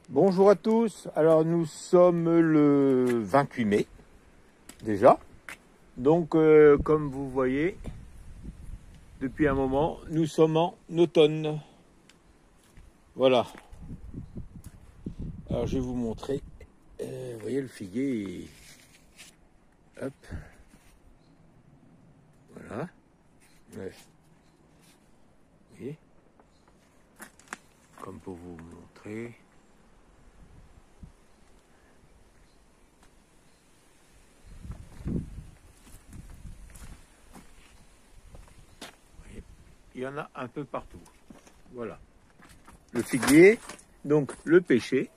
Bonjour à tous, alors nous sommes le 28 mai déjà, donc comme vous voyez, depuis un moment, nous sommes en automne. Voilà, alors je vais vous montrer, vous voyez le figuier, hop, voilà, ouais. Vous voyez, comme pour vous montrer. Il y en a un peu partout. Voilà. Le figuier, donc le pêcher.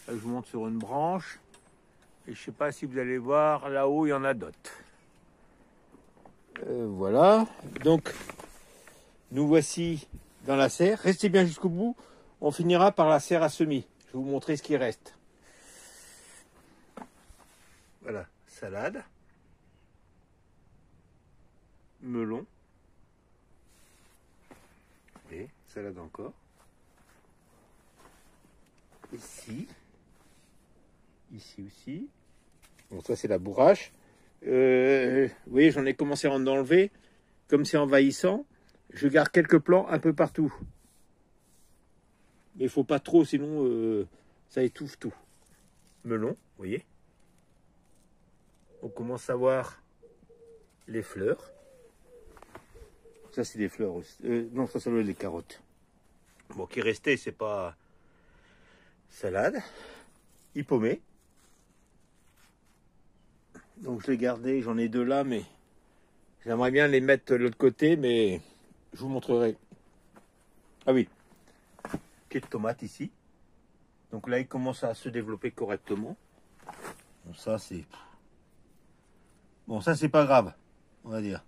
Là, je vous montre sur une branche. Et je ne sais pas si vous allez voir, là-haut, il y en a d'autres. Voilà. Donc, nous voici dans la serre. Restez bien jusqu'au bout. On finira par la serre à semis. Je vais vous montrer ce qui reste. Voilà. Salade. Melon. Et salade encore. Ici. Ici aussi. Bon, ça c'est la bourrache. Vous voyez, j'en ai commencé à en enlever. Comme c'est envahissant, je garde quelques plants un peu partout. Mais il ne faut pas trop, sinon ça étouffe tout. Melon, vous voyez. On commence à voir les fleurs. Ça c'est des fleurs aussi. Non, ça doit être des carottes. Bon, qui restait, c'est pas salade. Hippomée. Donc je l'ai gardé, j'en ai deux là, mais j'aimerais bien les mettre de l'autre côté, mais je vous montrerai. Ah oui, pied de tomate ici. Donc là, il commence à se développer correctement. Bon, ça c'est... Bon, ça c'est pas grave, on va dire.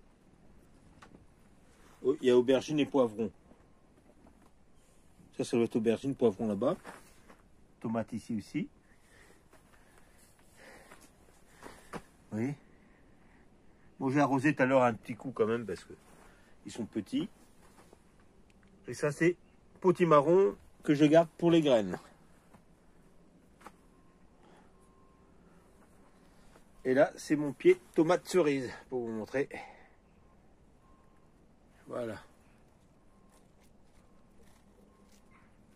Oh, il y a aubergine et poivron. Ça doit être aubergine, poivron là-bas. Tomate ici aussi. Vous voyez. Bon, j'ai arrosé tout à l'heure un petit coup quand même parce que ils sont petits. Et ça c'est potimarron que je garde pour les graines. Et là c'est mon pied tomate cerise pour vous montrer. Voilà.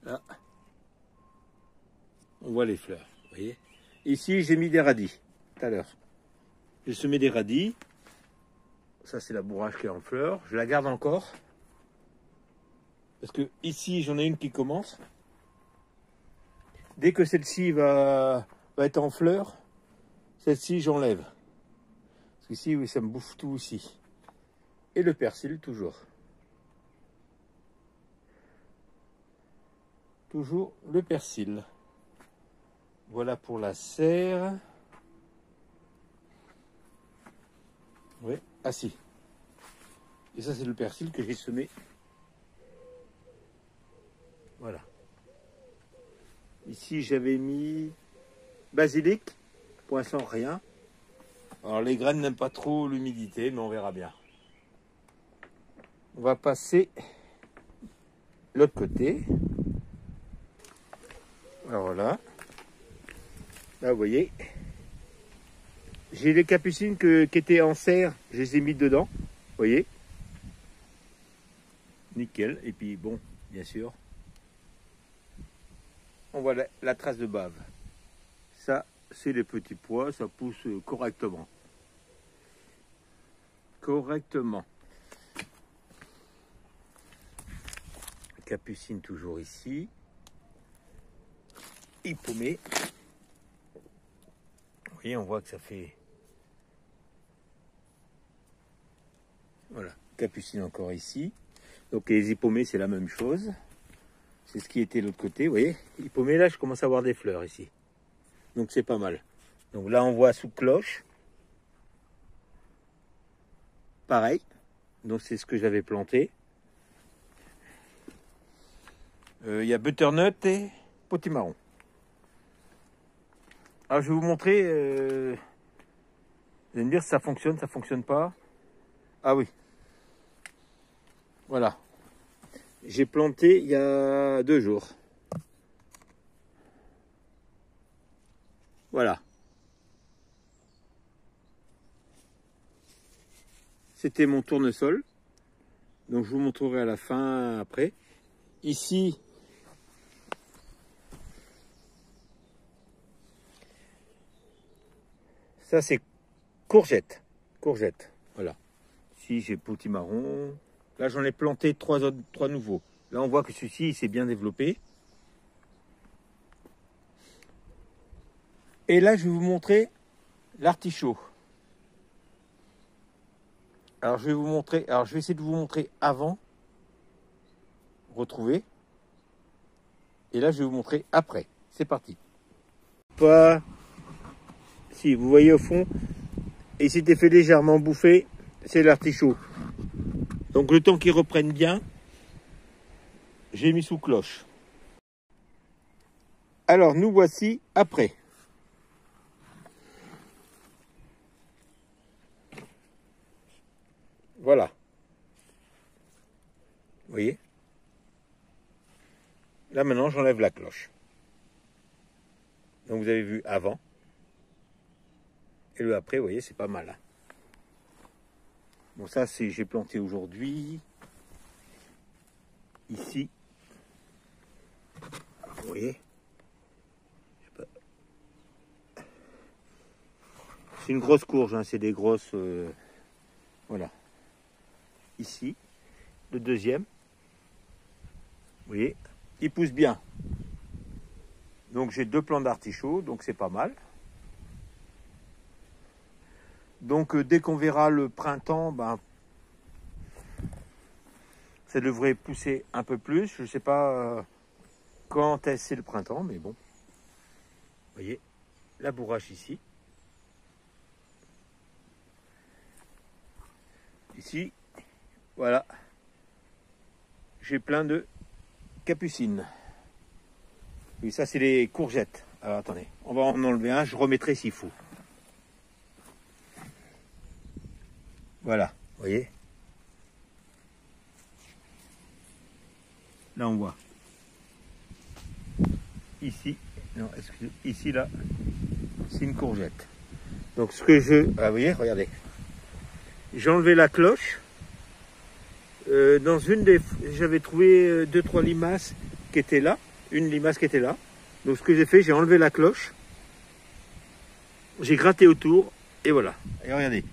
Là, on voit les fleurs. Vous voyez. Ici j'ai mis des radis tout à l'heure. J'ai semé des radis. Ça c'est la bourrache qui est en fleurs. Je la garde encore. Parce que ici j'en ai une qui commence. Dès que celle-ci va être en fleurs, celle-ci j'enlève. Parce qu'ici oui, ça me bouffe tout aussi. Et le persil toujours. Toujours le persil. Voilà pour la serre. Oui, ah si. Et ça c'est le persil que j'ai semé. Voilà. Ici j'avais mis basilic. Pour l'instant rien. Alors les graines n'aiment pas trop l'humidité, mais on verra bien. On va passer l'autre côté. Alors voilà. Là vous voyez. J'ai les capucines qui étaient en serre, je les ai mis dedans. Vous voyez. Nickel. Et puis bon, bien sûr. On voit la trace de bave. Ça, c'est les petits pois, ça pousse correctement. Correctement. Capucine toujours ici. Hippomée. Vous voyez, on voit que ça fait... Voilà, capucine encore ici. Donc les hippomées, c'est la même chose. C'est ce qui était de l'autre côté, vous voyez. Hippomée, là, je commence à voir des fleurs ici. Donc c'est pas mal. Donc là, on voit sous cloche. Pareil. Donc c'est ce que j'avais planté. Il y a butternut et potimarron. Alors je vais vous montrer. Vous allez me dire si ça fonctionne pas. Ah oui. Voilà. J'ai planté il y a 2 jours. Voilà. C'était mon tournesol. Donc je vous montrerai à la fin après. Ici, ça c'est courgette. Courgette, voilà. Ici j'ai potimarron. Là j'en ai planté trois nouveaux. Là on voit que celui-ci s'est bien développé. Et là je vais vous montrer l'artichaut. Alors je vais vous montrer, alors je vais essayer de vous montrer avant, retrouver. Et là je vais vous montrer après. C'est parti. Pas, si vous voyez au fond, et c'était fait légèrement bouffer, c'est l'artichaut. Donc le temps qu'il reprenne bien, j'ai mis sous cloche. Alors nous voici après. Voilà. Vous voyez? Là maintenant j'enlève la cloche. Donc vous avez vu avant. Et le après, vous voyez, c'est pas mal. Hein. Bon, ça, c'est j'ai planté aujourd'hui. Ici. Vous voyez. C'est une grosse courge, hein, c'est des grosses... voilà. Ici, le deuxième. Vous voyez, il pousse bien. Donc j'ai 2 plants d'artichaut, donc c'est pas mal. Donc dès qu'on verra le printemps, ben, ça devrait pousser un peu plus. Je ne sais pas quand est-ce c'est le printemps, mais bon. Vous voyez, la bourrache ici. Ici, voilà. J'ai plein de capucines. Oui, ça c'est les courgettes. Alors attendez, on va en enlever un, je remettrai s'il faut. Voilà, vous voyez. Là on voit. Ici, non, excusez, ici là, c'est une courgette. Donc ce que je... Ah, vous voyez, regardez. J'ai enlevé la cloche. Dans une des... J'avais trouvé 2-3 limaces qui étaient là. Une limace qui était là. Donc ce que j'ai fait, j'ai enlevé la cloche. J'ai gratté autour. Et voilà. Et regardez.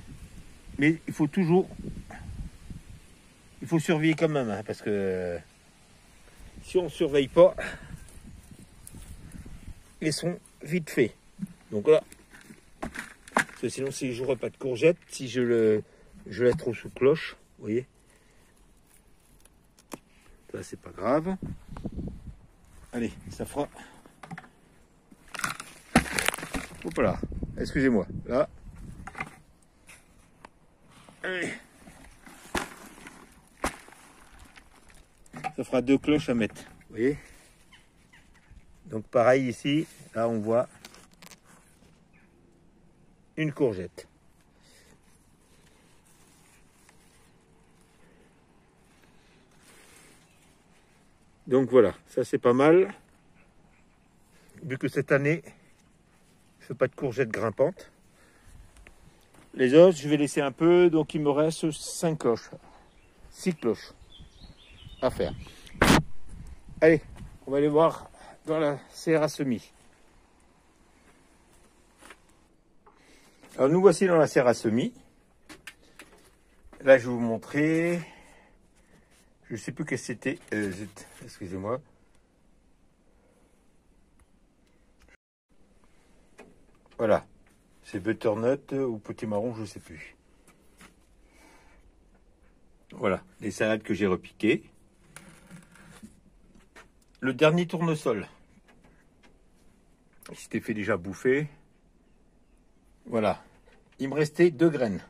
Mais il faut toujours... Il faut surveiller quand même. Hein, parce que si on ne surveille pas, ils sont vite faits. Donc là... Parce que sinon, si je n'aurai pas de courgette, si je la trouve sous cloche, vous voyez. Ça, c'est pas grave. Allez, ça fera. Hop là. Excusez-moi. Là. Allez. Ça fera 2 cloches à mettre. Vous voyez. Donc pareil ici. Là, on voit une courgette. Donc voilà, ça c'est pas mal. Vu que cette année, je fais pas de courgettes grimpantes. Les autres, je vais laisser un peu, donc il me reste 5 cloches. 6 cloches à faire. Allez, on va aller voir dans la serre à semis. Alors nous voici dans la serre à semis. Là, je vais vous montrer. Je ne sais plus que c'était. Excusez-moi. Voilà. C'est butternut ou potimarron, je ne sais plus. Voilà. Les salades que j'ai repiquées. Le dernier tournesol. Il s'était fait déjà bouffer. Voilà. Il me restait 2 graines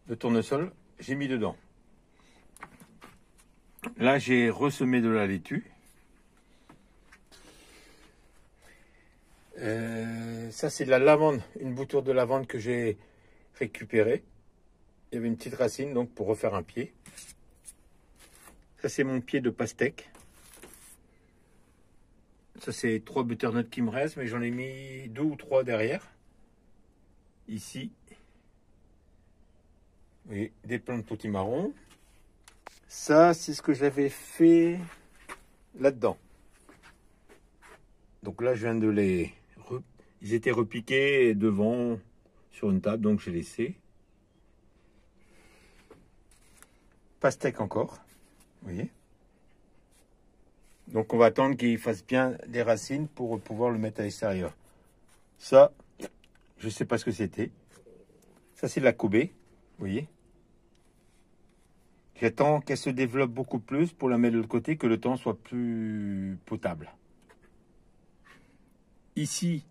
de tournesol. J'ai mis dedans. Là, j'ai ressemé de la laitue. Ça, c'est de la lavande, une bouture de lavande que j'ai récupérée. Il y avait une petite racine, donc pour refaire un pied. Ça, c'est mon pied de pastèque. Ça, c'est 3 butternuts qui me restent, mais j'en ai mis 2 ou 3 derrière. Ici, vous voyez, des plants de potimarron. Ça, c'est ce que j'avais fait là-dedans. Donc là, je viens de les... Ils étaient repiqués devant sur une table, donc j'ai laissé. Pastèque encore, vous voyez. Donc on va attendre qu'il fasse bien les racines pour pouvoir le mettre à l'extérieur. Ça, je ne sais pas ce que c'était. Ça, c'est de la Kobe, vous voyez. J'attends qu'elle se développe beaucoup plus pour la mettre de l'autre côté, que le temps soit plus potable. Ici,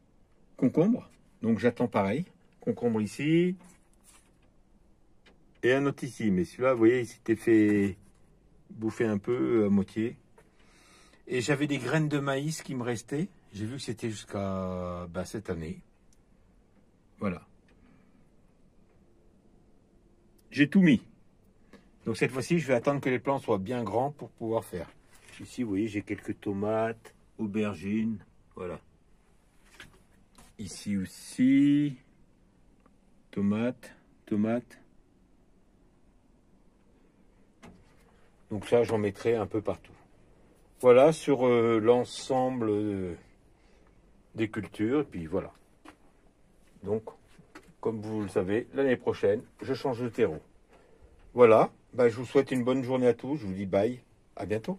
concombre. Donc j'attends pareil. Concombre ici. Et un autre ici. Mais celui-là, vous voyez, il s'était fait bouffer un peu à moitié. Et j'avais des graines de maïs qui me restaient. J'ai vu que c'était jusqu'à cette année. Voilà. J'ai tout mis. Donc cette fois-ci, je vais attendre que les plants soient bien grands pour pouvoir faire. Ici, vous voyez, j'ai quelques tomates, aubergines. Voilà. Ici aussi. Tomates. Donc ça, j'en mettrai un peu partout. Voilà, sur l'ensemble des cultures. Et puis voilà. Donc, comme vous le savez, l'année prochaine, je change de terreau. Voilà, je vous souhaite une bonne journée à tous. Je vous dis bye, à bientôt.